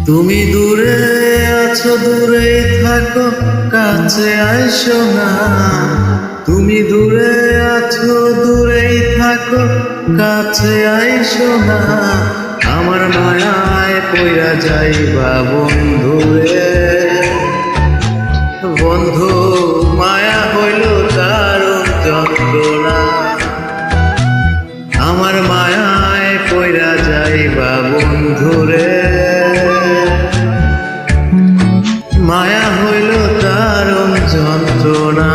তুমি দূরে আছো, দূরেই থাকো, কাছে আইসো না। তুমি দূরে আছো, দূরেই থাকো, কাছে আইসো না। আমার মায়ায় পইরা যাইবা বন্ধুরে। বন্ধু, মায়া হইল দারুণ যন্ত্রণা। আমার মায়ায় পইরা যাইবা বন্ধুরে। মায়া হইল দারুণ যন্ত্রণা।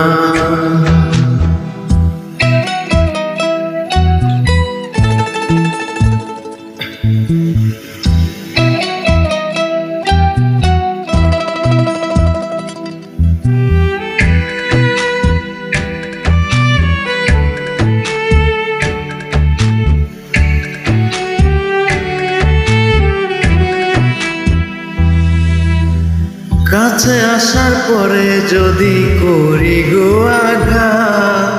কাছে আসার পরে যদি করি গো আঘাত,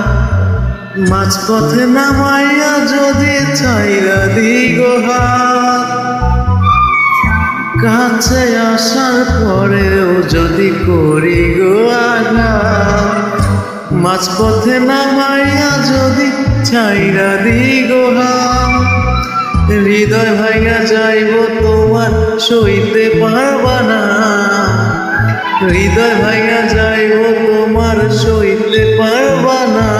মাঝপথে নামাইয়া যদি ছাইরা দি গো হাত। কাছে আসার পরেও যদি করি গো আঘাত, মাঝপথে নামাইয়া যদি ছাইরা দি গো হাত। হৃদয় ভাঙা যাইব তোমার সইতে পারবা না। হৃদয় ভাঙা যাইব তোমার সইতে পারবা না।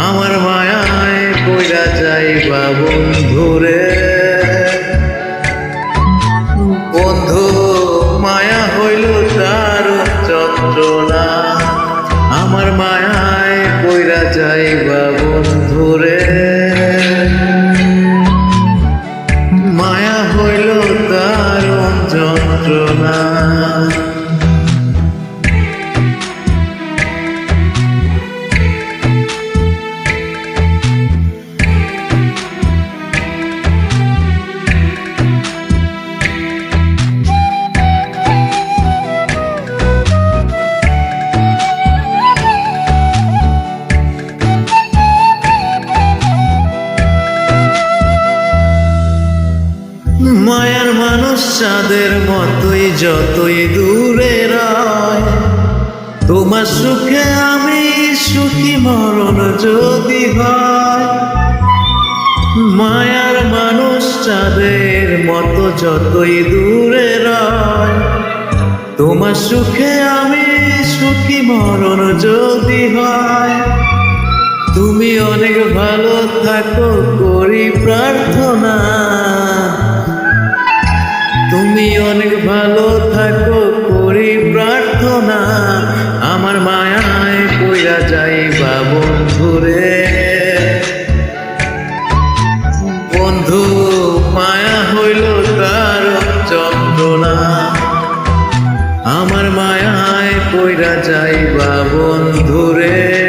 আমার মায়ায় পইরা যাইবা বন্ধুরে। বন্ধু, মায়া হইল দারুণ যন্ত্রণা। আমার মায়ায় পইরা যাইবা বন্ধুরে। মায়া হইল দারুণ যন্ত্রণা। মায়ার মানুষ চাঁদের মতোই যতই দূরে রয়। তোমার সুখে আমি সুখী, মরণ যদি হয়। মায়ার মানুষ চাঁদের মতো যতই দূরে রয়। তোমার সুখে আমি সুখী, মরণ যদি হয়। তুমি অনেক ভালো থাকো করি প্রার্থনা। তুমি অনেক ভালো থাকো করি প্রার্থনা। আমার মায়ায় পইরা যাইবা বন্ধুরে। বন্ধু, মায়া হইল দারুণ যন্ত্রণা। আমার মায়ায় পইরা যাইবা বন্ধুরে।